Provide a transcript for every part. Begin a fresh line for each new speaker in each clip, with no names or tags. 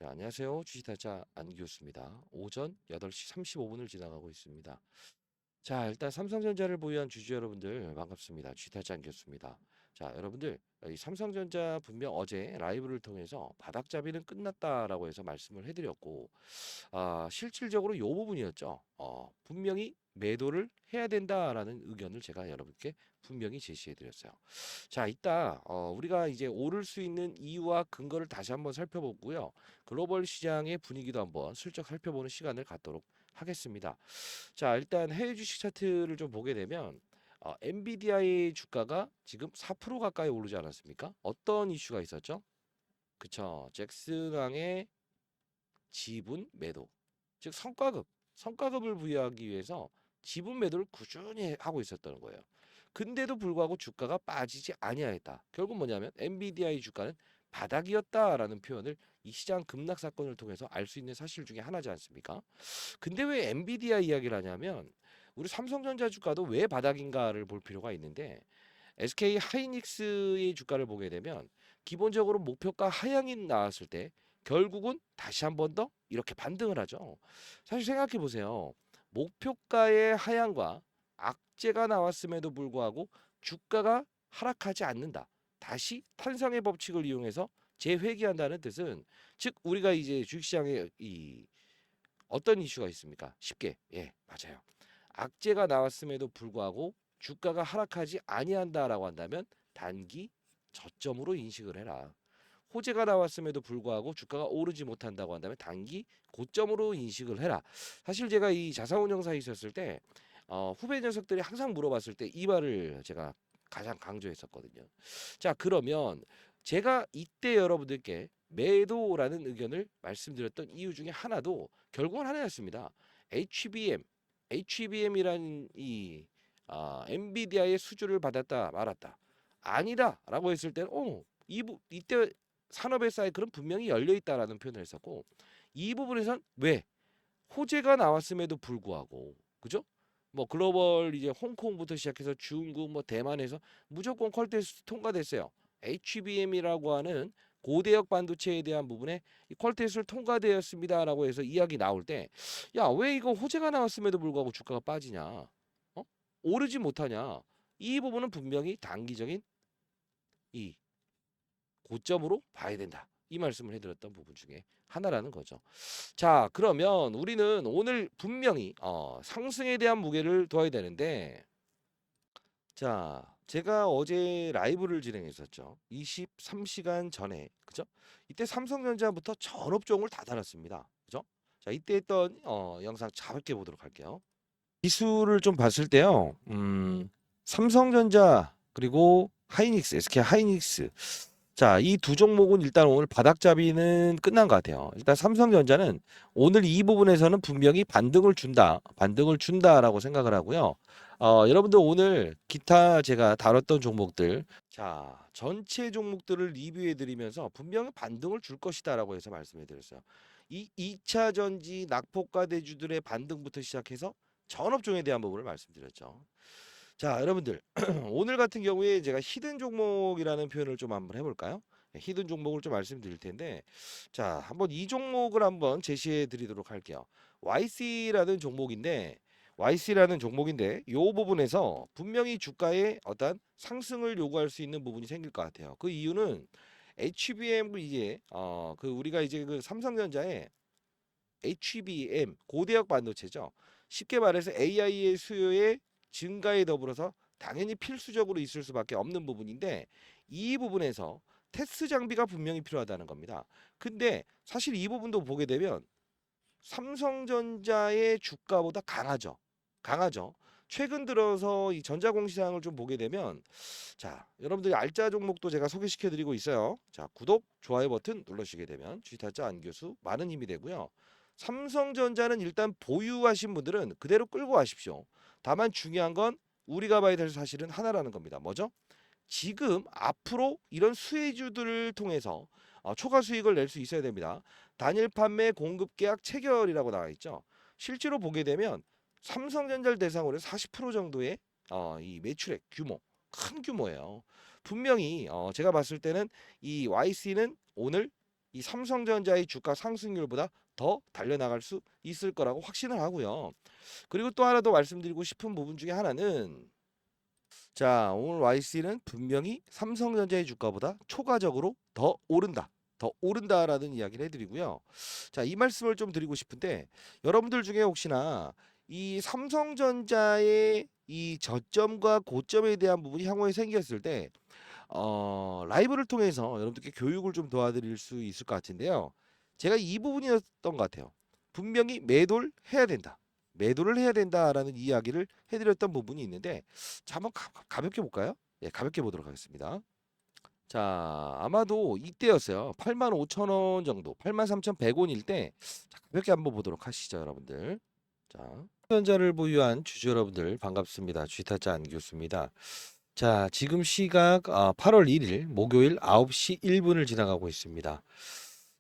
자, 안녕하세요. 주식타자 안기호입니다. 오전 8시 35분을 지나가고 있습니다. 자, 일단 삼성전자를 보유한 주주 여러분들 반갑습니다. 주식타자 안기호입니다. 자, 여러분들 이 삼성전자 분명 어제 라이브를 통해서 바닥잡이는 끝났다라고 해서 말씀을 해드렸고, 실질적으로 요 부분이었죠. 분명히 매도를 해야 된다라는 의견을 제가 여러분께 분명히 제시해 드렸어요. 자, 이따 우리가 이제 오를 수 있는 이유와 근거를 다시 한번 살펴보고요. 글로벌 시장의 분위기도 한번 슬쩍 살펴보는 시간을 갖도록 하겠습니다. 자, 일단 해외 주식 차트를 좀 보게 되면 엔비디아의 주가가 지금 4% 가까이 오르지 않았습니까? 어떤 이슈가 있었죠? 그쵸. 잭슨왕의 지분 매도. 즉 성과급을 부여하기 위해서 지분 매도를 꾸준히 하고 있었던 거예요. 근데도 불구하고 주가가 빠지지 아니하였다. 결국 뭐냐면 엔비디아의 주가는 바닥이었다라는 표현을 이 시장 급락 사건을 통해서 알 수 있는 사실 중에 하나지 않습니까? 근데 왜 엔비디아 이야기를 하냐면 우리 삼성전자 주가도 왜 바닥인가를 볼 필요가 있는데 SK 하이닉스의 주가를 보게 되면 기본적으로 목표가 하향이 나왔을 때 결국은 다시 한 번 더 이렇게 반등을 하죠. 사실 생각해 보세요. 목표가의 하향과 악재가 나왔음에도 불구하고 주가가 하락하지 않는다. 다시 탄성의 법칙을 이용해서 재회귀한다는 뜻은 즉 우리가 이제 주식시장에 이 어떤 이슈가 있습니까? 쉽게 맞아요. 악재가 나왔음에도 불구하고 주가가 하락하지 아니한다라고 한다면 단기 저점으로 인식을 해라. 호재가 나왔음에도 불구하고 주가가 오르지 못한다고 한다면 단기 고점으로 인식을 해라. 사실 제가 이 자산운용사에 있었을 때 후배 녀석들이 항상 물어봤을 때 이 말을 제가 가장 강조했었거든요. 자, 그러면 제가 이때 여러분들께 매도라는 의견을 말씀드렸던 이유 중에 하나도 결국은 하나였습니다. HBM이라는 이 엔비디아의 수주를 받았다 말았다. 아니다라고 했을 때는 이때 산업의 사이클은 분명히 열려 있다라는 표현을 했었고 이 부분에선 왜 호재가 나왔음에도 불구하고 그죠? 뭐 글로벌 이제 홍콩부터 시작해서 중국 뭐 대만에서 무조건 퀄테스트 통과됐어요. HBM이라고 하는 고대역 반도체에 대한 부분에 이 퀄테스트를 통과되었습니다라고 해서 이야기 나올 때 야, 왜 이거 호재가 나왔음에도 불구하고 주가가 빠지냐? 오르지 못하냐? 이 부분은 분명히 단기적인 이 고점으로 봐야 된다. 이 말씀을 해드렸던 부분 중에 하나라는 거죠. 자, 그러면 우리는 오늘 분명히 상승에 대한 무게를 둬야 되는데, 자, 제가 어제 라이브를 진행했었죠. 23시간 전에, 그죠? 이때 삼성전자부터 전업종을 다 달았습니다. 그죠? 자, 이때 했던 영상 자볍게 보도록 할게요. 기술을 좀 봤을 때요. 삼성전자 그리고 하이닉스, SK 하이닉스. 자, 이 두 종목은 일단 오늘 바닥잡이는 끝난 것 같아요. 일단 삼성전자는 오늘 이 부분에서는 분명히 반등을 준다라고 생각을 하고요. 여러분들 오늘 기타 제가 다뤘던 종목들, 자, 전체 종목들을 리뷰해 드리면서 분명히 반등을 줄 것이다라고 해서 말씀해 드렸어요. 이 2차 전지 낙폭과 대주들의 반등부터 시작해서 전업종에 대한 부분을 말씀드렸죠. 자, 여러분들 오늘 같은 경우에 제가 히든 종목이라는 표현을 좀 한번 해볼까요? 히든 종목을 좀 말씀드릴 텐데, 자, 한번 이 종목을 한번 제시해 드리도록 할게요. YC라는 종목인데, 요 부분에서 분명히 주가에 어떤 상승을 요구할 수 있는 부분이 생길 것 같아요. 그 이유는 HBM 이제 그 우리가 이제 그 삼성전자의 HBM 고대역 반도체죠. 쉽게 말해서 AI의 수요의 증가에 더불어서 당연히 필수적으로 있을 수밖에 없는 부분인데 이 부분에서 테스트 장비가 분명히 필요하다는 겁니다. 근데 사실 이 부분도 보게 되면 삼성전자의 주가보다 강하죠. 강하죠. 최근 들어서 이 전자공시장을 좀 보게 되면 자, 여러분들이 알짜 종목도 제가 소개시켜 드리고 있어요. 자, 구독, 좋아요 버튼 눌러주시게 되면 주식타짜 안교수 많은 힘이 되고요. 삼성전자는 일단 보유하신 분들은 그대로 끌고 가십시오. 다만 중요한 건 우리가 봐야 될 사실은 하나라는 겁니다. 뭐죠? 지금 앞으로 이런 수혜주들을 통해서 초과 수익을 낼 수 있어야 됩니다. 단일 판매 공급 계약 체결이라고 나와 있죠. 실제로 보게 되면 삼성전자를 대상으로 40% 정도의 이 매출액 규모 큰 규모예요. 분명히 제가 봤을 때는 이 YC는 오늘 이 삼성전자의 주가 상승률보다 더 달려나갈 수 있을 거라고 확신을 하고요. 그리고 또 하나 더 말씀드리고 싶은 부분 중에 하나는 자, 오늘 YC는 분명히 삼성전자의 주가보다 초과적으로 더 오른다. 더 오른다라는 이야기를 해드리고요. 자, 이 말씀을 좀 드리고 싶은데 여러분들 중에 혹시나 이 삼성전자의 이 저점과 고점에 대한 부분이 향후에 생겼을 때 라이브를 통해서 여러분들께 교육을 좀 도와드릴 수 있을 것 같은데요. 제가 이 부분이었던 것 같아요. 분명히 매도를 해야 된다. 매도를 해야 된다라는 이야기를 해드렸던 부분이 있는데 자, 한번 가볍게 볼까요? 예, 가볍게 보도록 하겠습니다. 자, 아마도 이때였어요. 85,000원 정도, 83,100원일 때 자, 가볍게 한번 보도록 하시죠, 여러분들. 자, 현자를 보유한 주주 여러분들 반갑습니다. 주식타짜 안교수입니다. 자, 지금 시각 8월 1일 목요일 9시 1분을 지나가고 있습니다.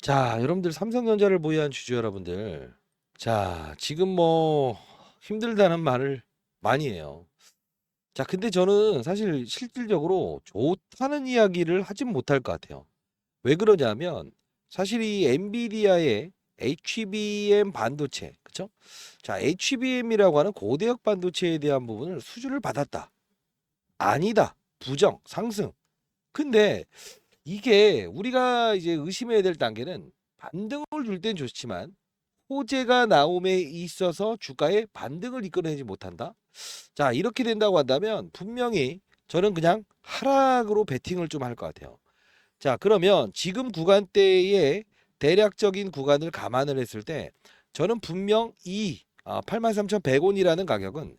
자, 여러분들 삼성전자를 보유한 주주 여러분들. 자, 지금 뭐 힘들다는 말을 많이 해요. 자, 근데 저는 사실 실질적으로 좋다는 이야기를 하진 못할 것 같아요. 왜 그러냐면 사실 이 엔비디아의 HBM 반도체, 그쵸? 자, HBM이라고 하는 고대역 반도체에 대한 부분을 수주를 받았다. 아니다. 부정, 상승. 근데 이게 우리가 이제 의심해야 될 단계는 반등을 줄 땐 좋지만 호재가 나옴에 있어서 주가에 반등을 이끌어내지 못한다. 자, 이렇게 된다고 한다면 분명히 저는 그냥 하락으로 베팅을 좀 할 것 같아요. 자, 그러면 지금 구간대의 대략적인 구간을 감안을 했을 때 저는 분명 이 83,100원이라는 가격은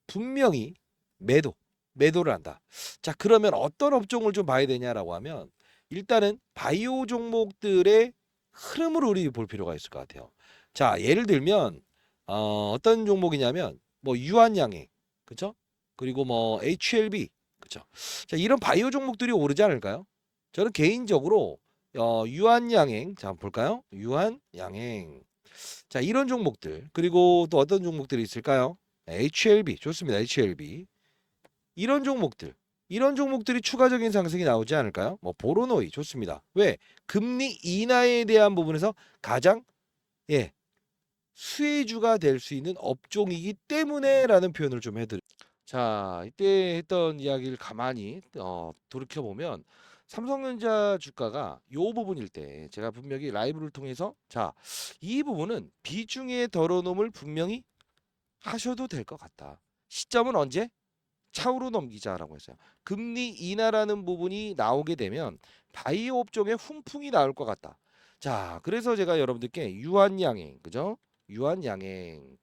분명히 매도를 한다. 자, 그러면 어떤 업종을 좀 봐야 되냐라고 하면 일단은 바이오 종목들의 흐름을 우리 볼 필요가 있을 것 같아요. 자, 예를 들면 어떤 종목이냐면 뭐 유한양행, 그쵸? 그리고 뭐 HLB, 그쵸? 자, 이런 바이오 종목들이 오르지 않을까요? 저는 개인적으로 유한양행, 자, 한번 볼까요? 유한양행. 자, 이런 종목들 그리고 또 어떤 종목들이 있을까요? HLB 좋습니다. HLB 이런 종목들이 추가적인 상승이 나오지 않을까요? 뭐 보로노이 좋습니다. 왜? 금리 인하에 대한 부분에서 가장 예 수혜주가 될 수 있는 업종이기 때문에라는 표현을 좀 해드려. 자, 이때 했던 이야기를 가만히 돌이켜 보면 삼성전자 주가가 요 부분일 때 제가 분명히 라이브를 통해서 자, 이 부분은 비중의 덜어놓음을 분명히 하셔도 될 것 같다. 시점은 언제? 차후로 넘기자라고 했어요. 금리 인하라는 부분이 나오게 되면 바이오 업종에 훈풍이 나올 것 같다. 자, 그래서 제가 여러분들께 유한양행, 그죠? 유한양행,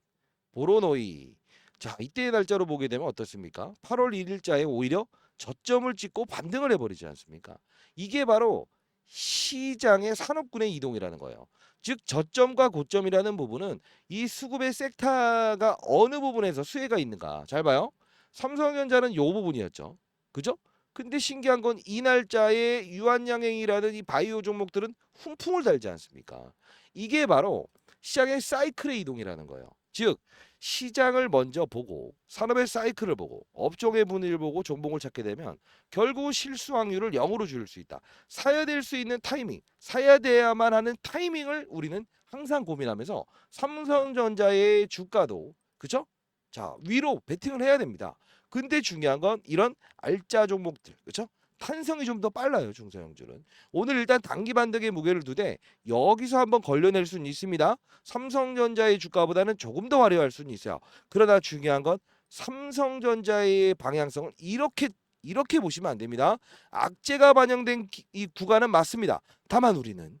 보로노이. 자, 이때의 날짜로 보게 되면 어떻습니까? 8월 1일자에 오히려 저점을 찍고 반등을 해버리지 않습니까? 이게 바로 시장의 산업군의 이동이라는 거예요. 즉 저점과 고점이라는 부분은 이 수급의 섹터가 어느 부분에서 수혜가 있는가. 잘 봐요. 삼성전자는 요 부분이었죠. 그죠? 근데 신기한 건 이 날짜에 유한양행이라는 이 바이오 종목들은 훈풍을 달지 않습니까? 이게 바로 시장의 사이클의 이동이라는 거예요. 즉 시장을 먼저 보고 산업의 사이클을 보고 업종의 분위기를 보고 종목을 찾게 되면 결국 실수 확률을 0으로 줄일 수 있다. 사야 될 수 있는 타이밍, 사야 돼야만 하는 타이밍을 우리는 항상 고민하면서 삼성전자의 주가도 그죠? 자, 위로 베팅을 해야 됩니다. 근데 중요한 건 이런 알짜 종목들, 그렇죠? 탄성이 좀 더 빨라요, 중소형주는. 오늘 일단 단기 반등의 무게를 두되 여기서 한번 걸려낼 수는 있습니다. 삼성전자의 주가보다는 조금 더 화려할 수는 있어요. 그러나 중요한 건 삼성전자의 방향성을 이렇게 보시면 안 됩니다. 악재가 반영된 이 구간은 맞습니다. 다만 우리는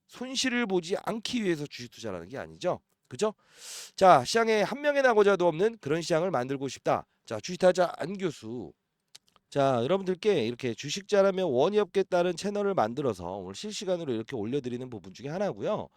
손실을 보지 않기 위해서 주식 투자라는 게 아니죠. 그죠? 자, 시장에 한 명의 나고자도 없는 그런 시장을 만들고 싶다. 자, 주식타자 안교수. 자, 여러분들께 이렇게 주식 잘하면 원이 없겠다는 채널을 만들어서 오늘 실시간으로 이렇게 올려드리는 부분 중에 하나고요.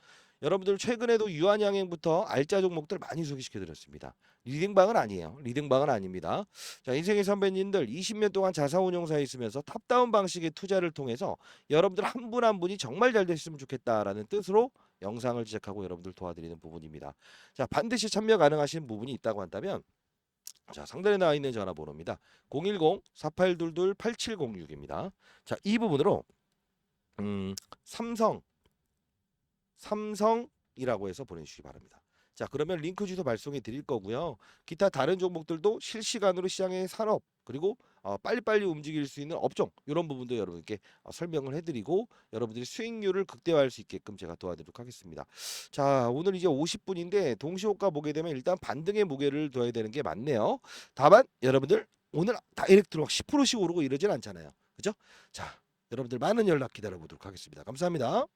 여러분들 최근에도 유한양행부터 알짜 종목들 많이 소개시켜 드렸습니다. 리딩방은 아니에요. 리딩방은 아닙니다. 자, 인생의 선배님들 20년 동안 자사운용사에 있으면서 탑다운 방식의 투자를 통해서 여러분들 한 분 한 분이 정말 잘 됐으면 좋겠다라는 뜻으로 영상을 제작하고 여러분들 도와드리는 부분입니다. 자, 반드시 참여 가능하신 부분이 있다고 한다면 자, 상단에 나와 있는 전화번호입니다. 010-4822-8706입니다. 자, 이 부분으로 삼성 삼성이라고 해서 보내주시기 바랍니다. 자, 그러면 링크 주소 발송해 드릴 거고요. 기타 다른 종목들도 실시간으로 시장의 산업 그리고 빨리빨리 움직일 수 있는 업종 이런 부분도 여러분께 설명을 해드리고 여러분들이 수익률을 극대화할 수 있게끔 제가 도와드리도록 하겠습니다. 자, 오늘 이제 50분인데 동시호가 보게 되면 일단 반등의 무게를 둬야 되는 게 맞네요. 다만 여러분들 오늘 다이렉트로 막 10%씩 오르고 이러진 않잖아요. 그죠? 자, 여러분들 많은 연락 기다려 보도록 하겠습니다. 감사합니다.